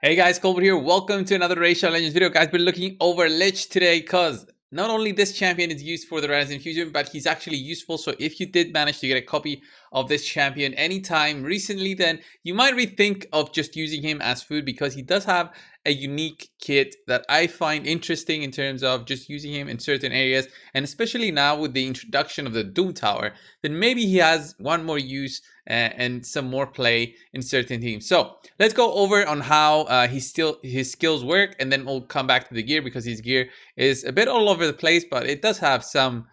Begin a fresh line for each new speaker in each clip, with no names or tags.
Hey guys, Colbert here. Welcome to another Racial Legends video. Guys, we're looking over Lich today because not only this champion is used for the Rise Infusion, but he's actually useful. So if you did manage to get a copy of this champion anytime recently, then you might rethink of just using him as food because he does have a unique kit that I find interesting in terms of just using him in certain areas. And especially now with the introduction of the Doom Tower, then maybe he has one more use and some more play in certain teams. So let's go over on how his skills work, and then we'll come back to the gear because his gear is a bit all over the place, but it does have some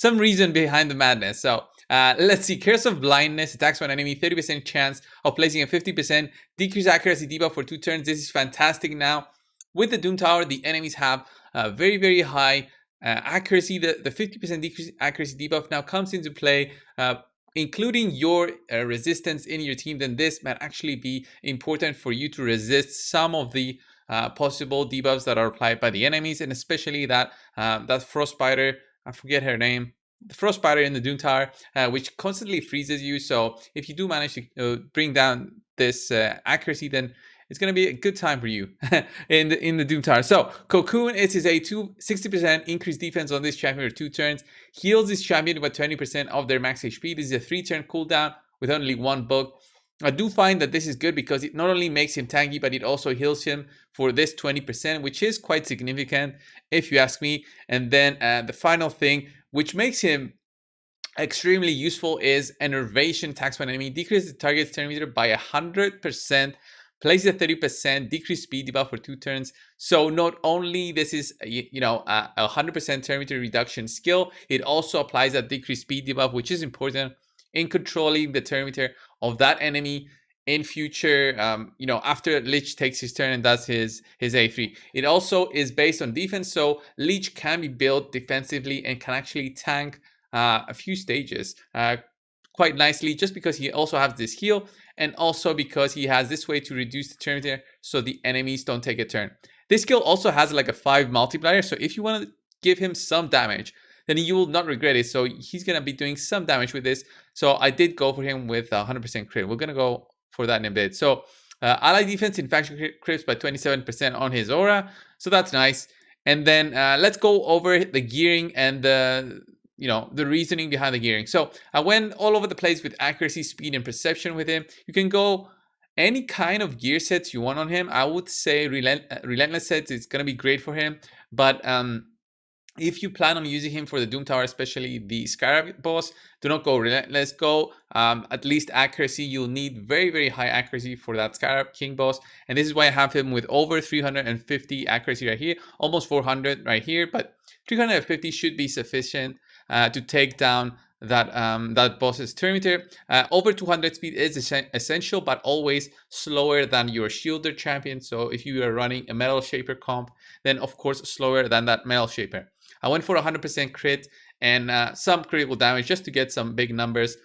reason behind the madness. So let's see. Curse of Blindness attacks one enemy, 30% chance of placing a 50% decreased accuracy debuff for 2 turns. This is fantastic. Now with the Doom Tower, the enemies have very high accuracy. The 50% decreased accuracy debuff now comes into play, including your resistance in your team. Then this might actually be important for you to resist some of the possible debuffs that are applied by the enemies, and especially that frost spider. I forget her name. The frost spider in the Doom Tower, which constantly freezes you. So if you do manage to bring down this accuracy, then it's going to be a good time for you in the Doom Tower. So Cocoon, it is a 60% increased defense on this champion for 2 turns. Heals this champion by 20% of their max HP. This is a 3-turn cooldown with only 1 book. I do find that this is good because it not only makes him tanky, but it also heals him for this 20%, which is quite significant if you ask me. And then the final thing, which makes him extremely useful, is Enervation. Attacks one enemy, decreases the target's turn meter by 100%, places a 30% decreased speed debuff for 2 turns. So not only this is a 100% turn meter reduction skill, it also applies that decreased speed debuff, which is important in controlling the turn meter of that enemy in future, after Lich takes his turn and does his A3. It also is based on defense, so Lich can be built defensively and can actually tank a few stages quite nicely, just because he also has this heal, and also because he has this way to reduce the turn meter so the enemies don't take a turn. This skill also has like a 5 multiplier, so if you want to give him some damage, then you will not regret it. So he's going to be doing some damage with this. So I did go for him with 100% crit. We're going to go for that in a bit. So ally defense in faction crits by 27% on his aura. So that's nice. And then let's go over the gearing and the reasoning behind the gearing. So I went all over the place with accuracy, speed, and perception with him. You can go any kind of gear sets you want on him. I would say relentless sets is going to be great for him. But if you plan on using him for the Doom Tower, especially the Scarab boss, do not go relentless. Go at least accuracy. You'll need very high accuracy for that Scarab King boss. And this is why I have him with over 350 accuracy right here. Almost 400 right here. But 350 should be sufficient to take down that boss's turn meter. Over 200 speed is essential, but always slower than your shielder champion. So if you are running a Metal Shaper comp, then of course slower than that Metal Shaper. I went for 100% crit and some critical damage just to get some big numbers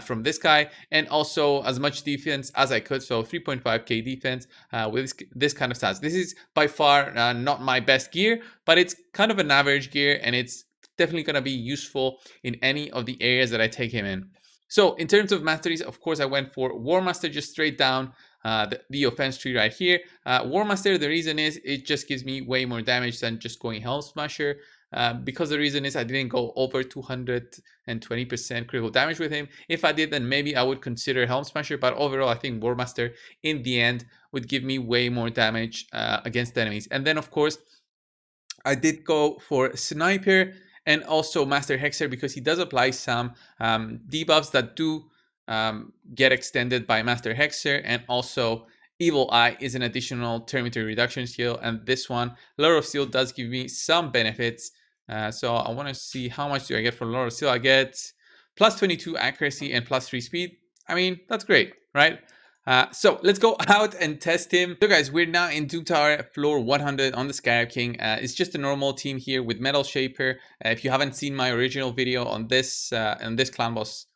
from this guy, and also as much defense as I could. So 3.5k defense with this kind of stats. This is by far not my best gear, but it's kind of an average gear, and it's definitely going to be useful in any of the areas that I take him in. So in terms of masteries, of course, I went for War Master, just straight down the offense tree right here. War Master, the reason is it just gives me way more damage than just going Helm Smasher. Because the reason is I didn't go over 220% critical damage with him. If I did, then maybe I would consider Helm Smasher, but overall I think War Master in the end would give me way more damage against enemies. And then of course I did go for Sniper and also Master Hexer, because he does apply some debuffs that do get extended by Master Hexer, and also Evil Eye is an additional turn meter reduction skill, and this one, Lore of Steel, does give me some benefits. So I want to see how much do I get for Lore of Steel. I get plus 22 accuracy and plus 3 speed. I mean, that's great, right? So let's go out and test him. So guys, we're now in Doom Tower floor 100 on the Scarab King. It's just a normal team here with Metal Shaper. If you haven't seen my original video on this clan boss,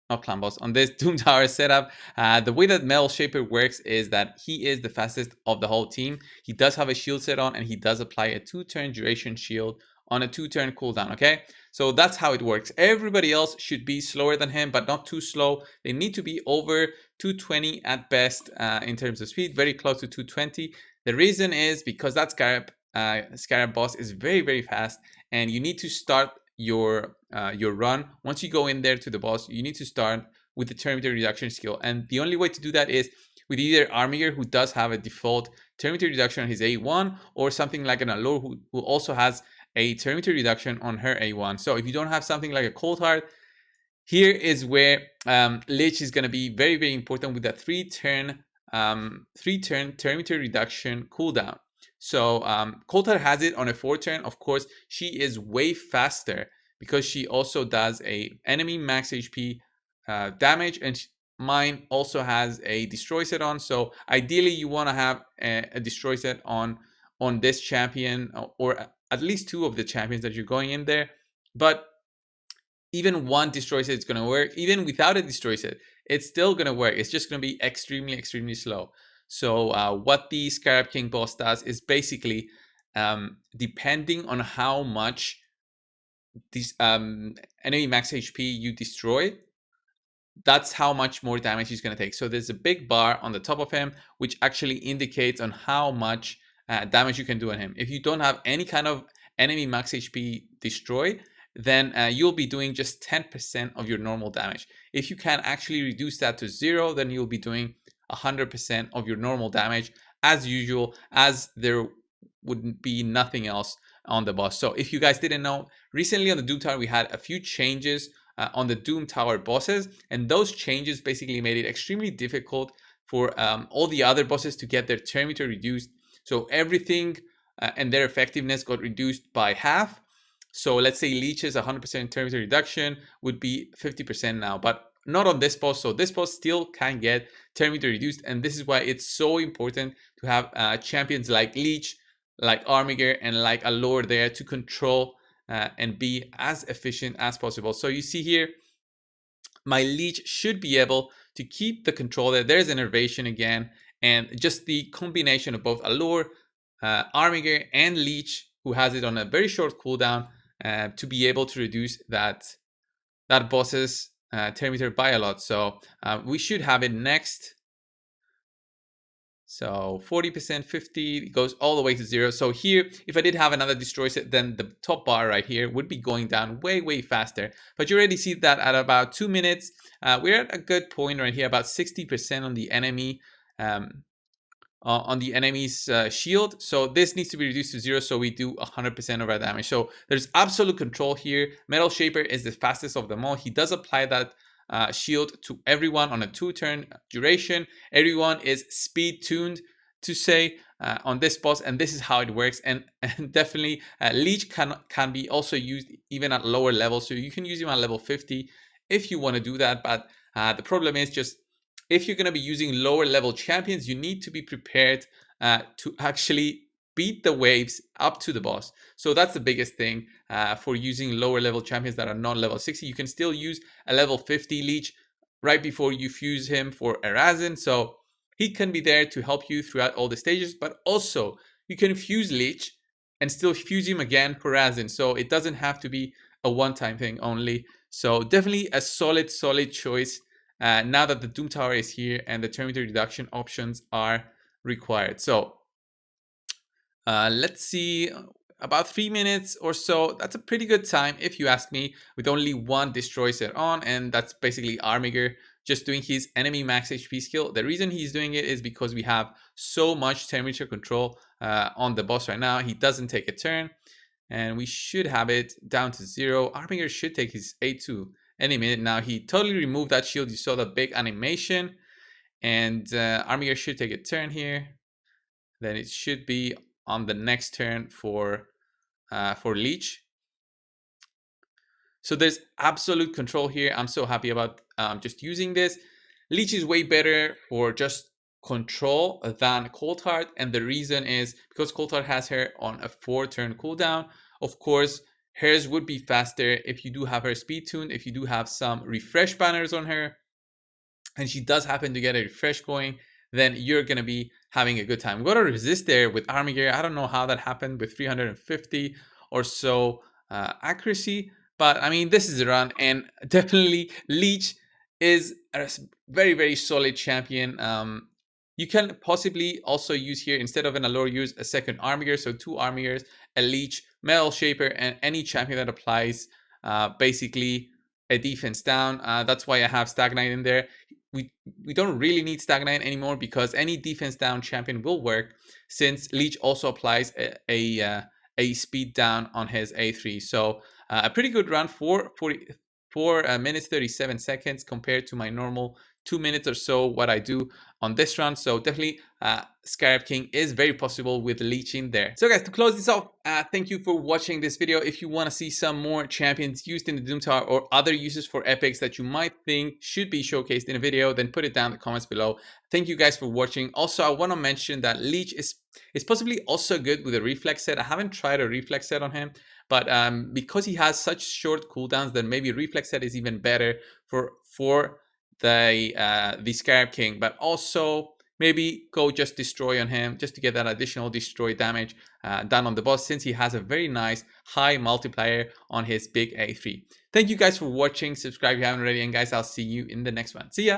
not clan boss, on this Doom Tower setup, the way that Metal Shaper works is that he is the fastest of the whole team. He does have a shield set on, and he does apply a 2-turn duration shield on a 2-turn cooldown, okay? So that's how it works. Everybody else should be slower than him, but not too slow. They need to be over 220 at best in terms of speed, very close to 220. The reason is because that Scarab boss is very, very fast, and you need to start your run. Once you go in there to the boss, you need to start with the terminator reduction skill, and the only way to do that is with either Armiger, who does have a default terminator reduction on his A1, or something like an Allure, who also has a terminator reduction on her A1. So if you don't have something like a Cold Heart, here is where Lich is going to be very, very important with that three-turn terminator reduction cooldown. So Cold Heart has it on a 4-turn. Of course, she is way faster because she also does a enemy max HP damage, and mine also has a destroy set on. So ideally, you want to have a destroy set on this champion, or at least 2 of the champions that you're going in there. But even one destroy set is going to work. Even without a destroy set, it's still going to work. It's just going to be extremely, extremely slow. So what the Scarab King boss does is basically, depending on how much this enemy max HP you destroy, that's how much more damage he's going to take. So there's a big bar on the top of him, which actually indicates on how much damage you can do on him. If you don't have any kind of enemy max HP destroy, then you'll be doing just 10% of your normal damage. If you can actually reduce that to 0, then you'll be doing 100% of your normal damage as usual, as there wouldn't be nothing else on the boss. So if you guys didn't know, recently on the Doom Tower, we had a few changes on the Doom Tower bosses, and those changes basically made it extremely difficult for all the other bosses to get their turn meter reduced. So everything and their effectiveness got reduced by half. So let's say Lich's 100% turn meter reduction would be 50% now, but not on this boss. So this boss still can get turn meter reduced, and this is why it's so important to have champions like Lich, like Armiger, and like Allure there to control and be as efficient as possible. So you see here, my Lich should be able to keep the control there. There's Innervation again, and just the combination of both Allure, Armiger, and Lich, who has it on a very short cooldown, to be able to reduce that boss's turn meter by a lot. So we should have it next. So 40%, 50, it goes all the way to 0. So here, if I did have another destroy set, then the top bar right here would be going down way, way faster. But you already see that at about 2 minutes, we're at a good point right here, about 60% on the enemy, on the enemy's shield. So this needs to be reduced to 0, so we do 100% of our damage. So there's absolute control here. Metal Shaper is the fastest of them all. He does apply that shield to everyone on a 2-turn duration. Everyone is speed tuned to say on this boss, and this is how it works. And definitely Lich can be also used even at lower levels, so you can use him at level 50 if you want to do that. But the problem is, just if you're going to be using lower level champions, you need to be prepared to actually beat the waves up to the boss. So that's the biggest thing for using lower level champions that are not level 60. You can still use a level 50 Lich right before you fuse him for Erasyn. So he can be there to help you throughout all the stages, but also you can fuse Lich and still fuse him again for Erasyn. So it doesn't have to be a one-time thing only. So definitely a solid choice now that the Doom Tower is here and the turn meter reduction options are required. So let's see, about 3 minutes or so. That's a pretty good time if you ask me, with only one destroy set on, and that's basically Armiger just doing his enemy max HP skill. The reason he's doing it is because we have so much temperature control on the boss right now. He doesn't take a turn, and we should have it down to 0. Armiger should take his A2 any minute now. He totally removed that shield. You saw the big animation, and Armiger should take a turn here. Then it should be on the next turn for Lich. So there's absolute control here. I'm so happy about just using this. Lich is way better for just control than Cold Heart, and the reason is because Cold Heart has her on a 4-turn cooldown. Of course, hers would be faster if you do have her speed tuned, if you do have some refresh banners on her, and she does happen to get a refresh going, then you're going to be having a good time. We got to resist there with Armiger. I don't know how that happened with 350 or so accuracy, but I mean, this is a run, and definitely Lich is a very, very solid champion. You can possibly also use here, instead of an allure, use a second army, so 2 armies, a leech, metal shaper, and any champion that applies basically a defense down. That's why I have Stagnite in there. We don't really need Stagnite anymore because any defense down champion will work, since Leech also applies a speed down on his A3. So a pretty good run for 4 minutes 37 seconds compared to my normal 2 minutes or so what I do on this run. So definitely Scarab King is very possible with leeching there. So guys, to close this off, thank you for watching this video. If you want to see some more champions used in the Doom Tower or other uses for epics that you might think should be showcased in a video, then put it down in the comments below. Thank you guys for watching. Also, I want to mention that Leech is possibly also good with a reflex set. I haven't tried a reflex set on him, but because he has such short cooldowns, then maybe reflex set is even better for the Scarab King. But also maybe go just destroy on him just to get that additional destroy damage done on the boss, since he has a very nice high multiplier on his big A3. Thank you guys for watching. Subscribe if you haven't already, and guys, I'll see you in the next one. See ya.